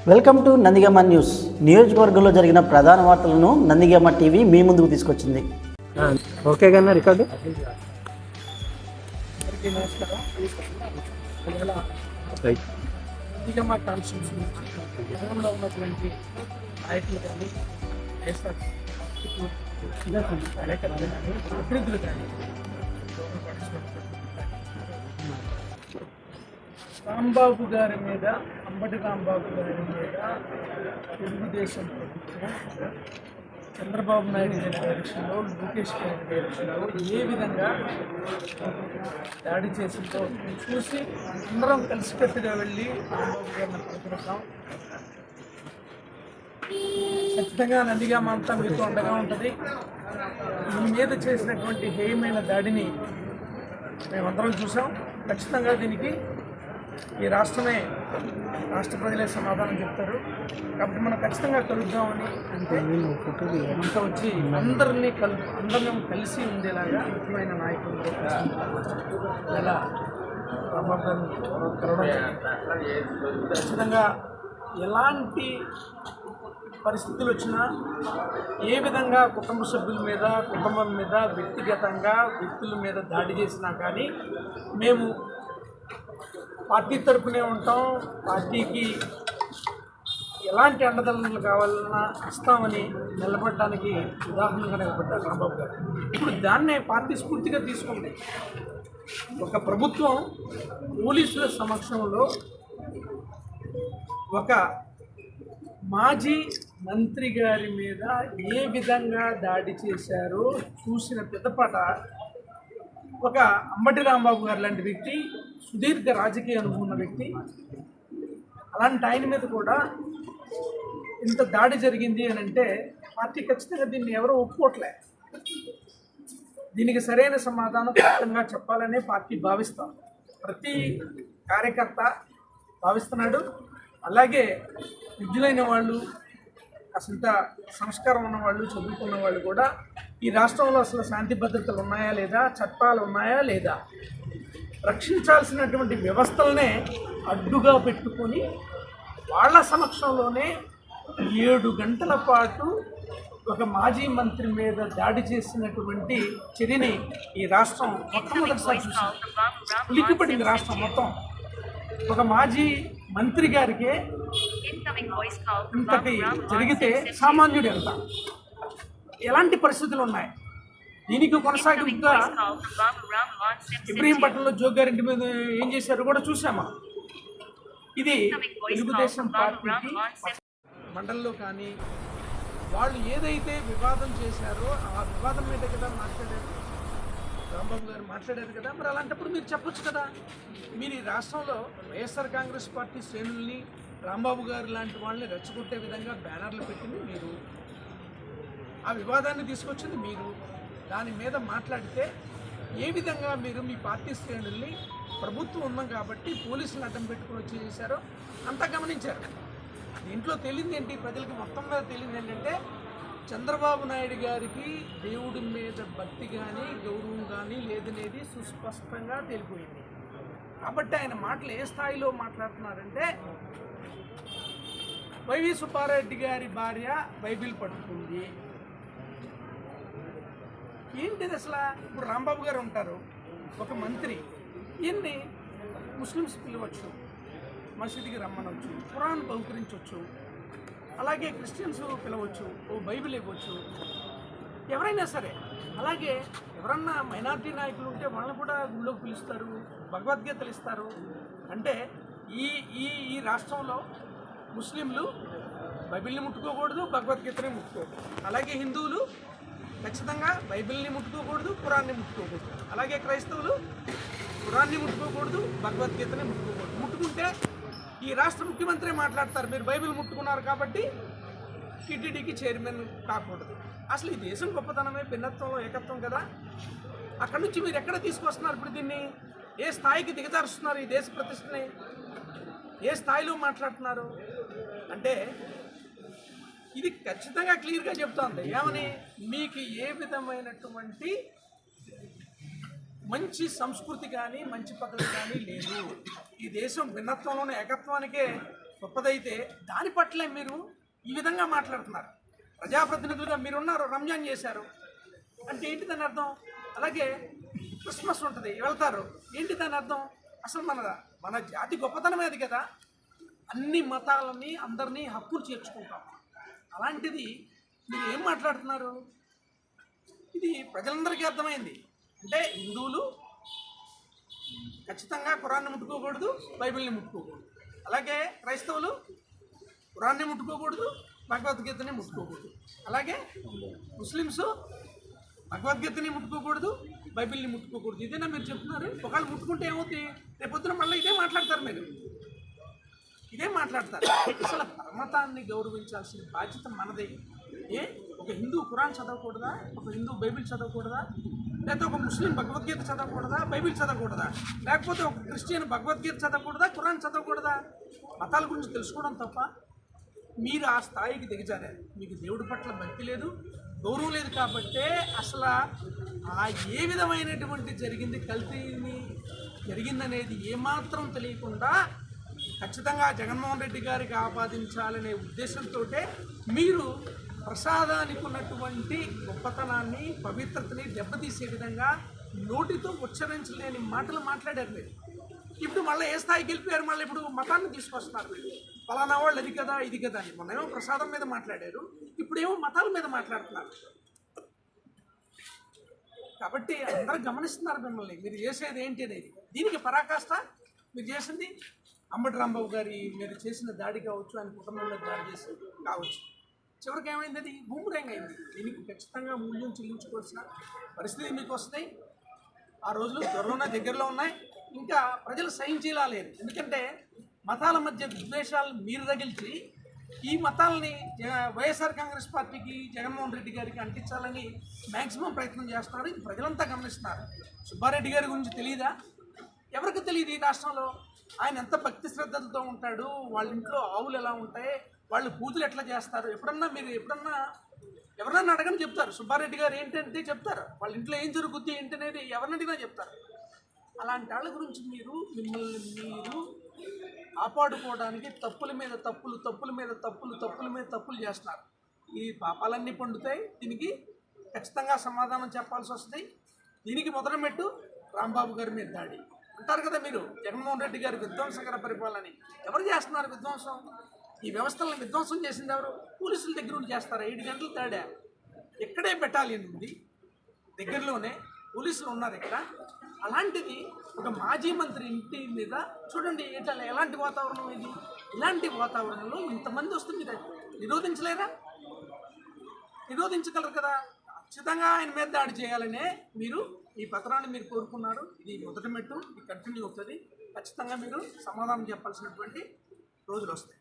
Welcome to Nandigama news. నియోజకవర్గంలో జరిగిన ప్రధాన వార్తలను నందిగామ టీవీ మీ ముందుకు తీసుకొచ్చింది. ఓకే కన్నా రికార్డు. నందిగామ కాన్స్టిట్యూన్సీ నగరంలో ఉన్నటువంటి నాయకులు కానీ అభివృద్ధులు కానీ రాంబాబు గారి మీద, అంబటి రాంబాబు గారి మీద తెలుగుదేశం ప్రభుత్వం చంద్రబాబు నాయుడు గారి డైరెక్షన్లో, లోకేష్ గారి డైరెక్షన్లో ఏ విధంగా దాడి చేసిందో చూసి అందరం కలిసికట్టుగా వెళ్ళి రాంబాబు గారిని పలుకుతాం. ఖచ్చితంగా నందిగామ అంతా మీతో అండగా ఉంటుంది. మీ మీద చేసినటువంటి హేయమైన దాడిని మేమందరం చూసాం. ఖచ్చితంగా దీనికి ఈ రాష్ట్ర ప్రజలే సమాధానం చెప్తారు. కాబట్టి మనం ఖచ్చితంగా కలుద్దామని అంటే ఇంకా వచ్చి అందరినీ కలిసి ఉండేలాగా ముఖ్యమైన నాయకులతో ఎలా రాంబాబుని కలవడం, ఖచ్చితంగా ఎలాంటి పరిస్థితులు వచ్చినా, ఏ విధంగా కుటుంబ సభ్యుల మీద, కుటుంబం మీద, వ్యక్తిగతంగా వ్యక్తుల మీద దాడి చేసినా కానీ మేము పార్టీ తరపునే ఉంటాం. పార్టీకి ఎలాంటి అండదండలు కావాలన్నా ఇస్తామని నిలబడడానికి ఉదాహరణగా నిలబడ్డారు రాంబాబు గారు. ఇప్పుడు దాన్నే పార్టీ స్ఫూర్తిగా తీసుకుంటే ఒక ప్రభుత్వం పోలీసుల సమక్షంలో ఒక మాజీ మంత్రి గారి మీద ఏ విధంగా దాడి చేశారో చూసిన పిదపట ఒక అంబటి రాంబాబు గారు లాంటి వ్యక్తి, సుదీర్ఘ రాజకీయ అనుభవం ఉన్న వ్యక్తి, అలాంటి ఆయన మీద కూడా ఇంత దాడి జరిగింది అని అంటే పార్టీ ఖచ్చితంగా దీన్ని ఎవరో ఒప్పుకోవట్లే. దీనికి సరైన సమాధానం ఖచ్చితంగా చెప్పాలనే పార్టీ భావిస్తాం. ప్రతి కార్యకర్త భావిస్తున్నాడు. అలాగే విద్యులైన వాళ్ళు, అసంత సంస్కారం ఉన్నవాళ్ళు, చదువుకున్న వాళ్ళు కూడా ఈ రాష్ట్రంలో అసలు శాంతి భద్రతలు ఉన్నాయా లేదా, చట్టాలు ఉన్నాయా లేదా, రక్షించాల్సినటువంటి వ్యవస్థలనే అడ్డుగా పెట్టుకొని వాళ్ళ సమక్షంలోనే 7 గంటల పాటు ఒక మాజీ మంత్రి మీద దాడి చేసినటువంటి చర్యని ఈ రాష్ట్రం మొట్టమొదటిసారి చూసింది. ఉలిక్కిపడింది రాష్ట్రం మొత్తం. ఒక మాజీ మంత్రి గారికి ఇంతటి జరిగితే సామాన్యుడు ఎంత, ఎలాంటి పరిస్థితులు ఉన్నాయి? దీనికి కొనసాగింపుగా ఇబ్రహీంపట్నంలో జోగ్ గారింటి మీద ఏం చేశారో కూడా చూసామా. ఇది తెలుగుదేశం పార్టీకి మండలంలో కానీ వాళ్ళు ఏదైతే వివాదం చేశారో ఆ వివాదం మీద కదా మాట్లాడారు, రాంబాబు గారు మాట్లాడారు కదా. మరి అలాంటప్పుడు మీరు చెప్పొచ్చు కదా. మీరు ఈ రాష్ట్రంలో వైఎస్ఆర్ కాంగ్రెస్ పార్టీ శ్రేణుల్ని, రాంబాబు గారు లాంటి వాళ్ళని రెచ్చగొట్టే విధంగా బ్యానర్లు పెట్టింది మీరు, ఆ వివాదాన్ని తీసుకొచ్చింది మీరు. దాని మీద మాట్లాడితే ఏ విధంగా మీరు మీ పార్టీ శ్రేణుల్ని, ప్రభుత్వం ఉన్నాం కాబట్టి పోలీసులు అడ్డం పెట్టుకుని వచ్చి చేశారో అంతా గమనించారు. దీంట్లో తెలియదు ఏంటి, ప్రజలకి మొత్తం మీద తెలియదు ఏంటంటే చంద్రబాబు నాయుడు గారికి దేవుడి మీద భక్తి కానీ గౌరవం కానీ లేదనేది సుస్పష్టంగా తేలిపోయింది. కాబట్టి ఆయన మాటలు ఏ స్థాయిలో మాట్లాడుతున్నారంటే, వైవి సుబ్బారెడ్డి గారి భార్య బైబిల్ పట్టుకుంది. ఏంటిది అసలు? ఇప్పుడు రాంబాబు గారు ఉంటారు, ఒక మంత్రి, ఈయన్ని ముస్లిమ్స్ పిలవచ్చు, మసీదుకి రమ్మనవచ్చు, ఖురాన్ బహుకరించవచ్చు, అలాగే క్రిస్టియన్స్ పిలవచ్చు, ఓ బైబిల్ ఇవ్వచ్చు, ఎవరైనా సరే. అలాగే ఎవరన్నా మైనారిటీ నాయకులు ఉంటే వాళ్ళని కూడా గుళ్ళోకి పిలుస్తారు, భగవద్గీతలు ఇస్తారు. అంటే ఈ ఈ ఈ రాష్ట్రంలో ముస్లింలు బైబిల్ని ముట్టుకోకూడదు, భగవద్గీతని ముట్టుకోకూడదు. అలాగే హిందువులు ఖచ్చితంగా బైబిల్ని ముట్టుకోకూడదు, ఖురాన్ని ముట్టుకోకూడదు. అలాగే క్రైస్తవులు ఖురాన్ని ముట్టుకోకూడదు, భగవద్గీతని ముట్టుకోకూడదు. ముట్టుకుంటే ఈ రాష్ట్ర ముఖ్యమంత్రి మాట్లాడతారు, మీరు బైబిల్ ముట్టుకున్నారు కాబట్టి టీటీడీకి చైర్మన్ కాకూడదు. అసలు ఈ దేశం గొప్పతనమే భిన్నత్వంలో ఏకత్వం కదా. అక్కడి నుంచి మీరు ఎక్కడ తీసుకొస్తున్నారు? ఇప్పుడు దీన్ని ఏ స్థాయికి దిగజారుస్తున్నారు? ఈ దేశ ప్రతిష్టని ఏ స్థాయిలో మాట్లాడుతున్నారు అంటే ఇది ఖచ్చితంగా క్లియర్గా చెప్తోంది. ఏమని? మీకు ఏ విధమైనటువంటి మంచి సంస్కృతి కానీ మంచి పద్ధతి కానీ లేదు. ఈ దేశం భిన్నత్వంలోని ఏకత్వానికే గొప్పదైతే దాని పట్లే మీరు ఈ విధంగా మాట్లాడుతున్నారు. ప్రజాప్రతినిధులుగా మీరున్నారు, రంజాన్ చేశారు అంటే ఏంటి దాని అర్థం? అలాగే క్రిస్మస్ ఉంటుంది, వెళ్తారు, ఏంటి దాని అర్థం? అసలు మన జాతి గొప్పతనం అది కదా, అన్ని మతాలని అందరినీ హక్కులు చేర్చుకుంటాం. అలాంటిది మీరు ఏం మాట్లాడుతున్నారు? ఇది ప్రజలందరికీ అర్థమైంది. అంటే హిందువులు ఖచ్చితంగా ఖురాన్ని ముట్టుకోకూడదు, బైబిల్ని ముట్టుకోకూడదు. అలాగే క్రైస్తవులు ఖురాన్ని ముట్టుకోకూడదు, భగవద్గీతని ముట్టుకోకూడదు. అలాగే ముస్లిమ్స్ భగవద్గీతని ముట్టుకోకూడదు, బైబిల్ని ముట్టుకోకూడదు. ఇదేనా మీరు చెప్తున్నారు? ఒకవేళ ముట్టుకుంటే ఏమవుతుంది? రేపొద్దున మళ్ళీ ఇదే మాట్లాడతారు, మీరు ఇదే మాట్లాడతారు. అసలు పరమతాన్ని గౌరవించాల్సిన బాధ్యత మనదే. ఒక హిందూ ఖురాన్ చదవకూడదా? ఒక హిందూ బైబిల్ చదవకూడదా? లేకపోతే ఒక ముస్లిం భగవద్గీత చదవకూడదా? బైబిల్ చదవకూడదా? లేకపోతే ఒక క్రిస్టియన్ భగవద్గీత చదవకూడదా? ఖురాన్ చదవకూడదా? మతాల గురించి తెలుసుకోవడం తప్ప మీరు ఆ స్థాయికి దిగజారారు. మీకు దేవుడి పట్ల భక్తి లేదు, గౌరవం లేదు. కాబట్టే అసలు ఏ విధమైనటువంటి కల్తీని జరిగిందనేది ఏమాత్రం తెలియకుండా ఖచ్చితంగా జగన్మోహన్ రెడ్డి గారికి ఆపాదించాలనే ఉద్దేశంతో మీరు ప్రసాదానికి ఉన్నటువంటి గొప్పతనాన్ని, పవిత్రతని దెబ్బతీసే విధంగా నోటితో ఉచ్చరించలేని మాటలు మాట్లాడారు మీరు. ఇప్పుడు మళ్ళీ ఏ స్థాయికి వెళ్ళిపోయారు? మళ్ళీ ఇప్పుడు మతాన్ని తీసుకొస్తున్నారు మీరు. ఫలానా వాళ్ళు అది కదా ఇది కదా అని. మొన్నేమో ప్రసాదం మీద మాట్లాడారు, ఇప్పుడేమో మతాల మీద మాట్లాడుతున్నారు. కాబట్టి అందరూ గమనిస్తున్నారు మిమ్మల్ని, మీరు చేసేది ఏంటి అనేది. దీనికి పరాకాష్ట మీరు చేసింది అంబటి రాంబాబు గారి మీరు చేసిన దాడి కావచ్చు, ఆయన కుటుంబం మీద దాడి చేసి కావచ్చు. చివరికి ఏమైంది? అది బూమరాంగ్ అయింది. దీనికి ఖచ్చితంగా మూల్యం చెల్లించుకోవాల్సిన పరిస్థితి మీకు వస్తాయి. ఆ రోజులు త్వరలోనే దగ్గరలో ఉన్నాయి. ఇంకా ప్రజలు సహించేలా లేరు. ఎందుకంటే మతాల మధ్య విద్వేషాలు మీరు రగిల్చి ఈ మతాలని వైఎస్ఆర్ కాంగ్రెస్ పార్టీకి, జగన్మోహన్ రెడ్డి గారికి అంటించాలని మ్యాక్సిమం ప్రయత్నం చేస్తున్నారు. ఇది ప్రజలంతా గమనిస్తున్నారు. సుబ్బారెడ్డి గారి గురించి తెలియదా? ఎవరికి తెలియదు ఈ రాష్ట్రంలో? ఆయన ఎంత భక్తి శ్రద్ధలతో ఉంటాడు, వాళ్ళ ఇంట్లో ఆవులు ఎలా ఉంటాయి, వాళ్ళు పూజలు ఎట్లా చేస్తారు. మీరు ఎవరన్నా అడగని చెప్తారు. సుబ్బారెడ్డి గారు ఏంటంటే చెప్తారు, వాళ్ళ ఇంట్లో ఏం జరుగుద్ది ఏంటనేది ఎవరిని అడిగినా చెప్తారు. అలాంటి వాళ్ళ గురించి మిమ్మల్ని మీరు కాపాడుకోవడానికి తప్పుల మీద తప్పులు చేస్తున్నారు. ఈ పాపాలన్నీ పండుతాయి. దీనికి ఖచ్చితంగా సమాధానం చెప్పాల్సి వస్తుంది. దీనికి మొదలుమెట్టు రాంబాబు గారి మీద దాడి అంటారు కదా మీరు. జగన్మోహన్ రెడ్డి గారి విధ్వంసకర పరిపాలన ఎవరు చేస్తున్నారు? విధ్వంసం, ఈ వ్యవస్థలను విధ్వంసం చేసింది ఎవరు? పోలీసుల దగ్గర నుండి చేస్తారా? 7 గంటలు తేడా. ఎక్కడే బెటాలియన్ ఉంది, దగ్గరలోనే పోలీసులు ఉన్నారు ఇక్కడ. అలాంటిది ఒక మాజీ మంత్రి ఇంటి మీద చూడండి ఎలాంటి వాతావరణం ఇది. ఇలాంటి వాతావరణంలో ఇంతమంది వస్తే మీరు నిరోధించలేరా? నిరోధించగలరు కదా. ఖచ్చితంగా ఆయన మీద దాడి చేయాలనే మీరు ఈ పత్రాన్ని మీరు కోరుకున్నారు. ఇది మొదటి మెట్టు, ఇది కంటిన్యూ అవుతుంది. ఖచ్చితంగా మీరు సమాధానం చెప్పాల్సినటువంటి రోజులు వస్తాయి.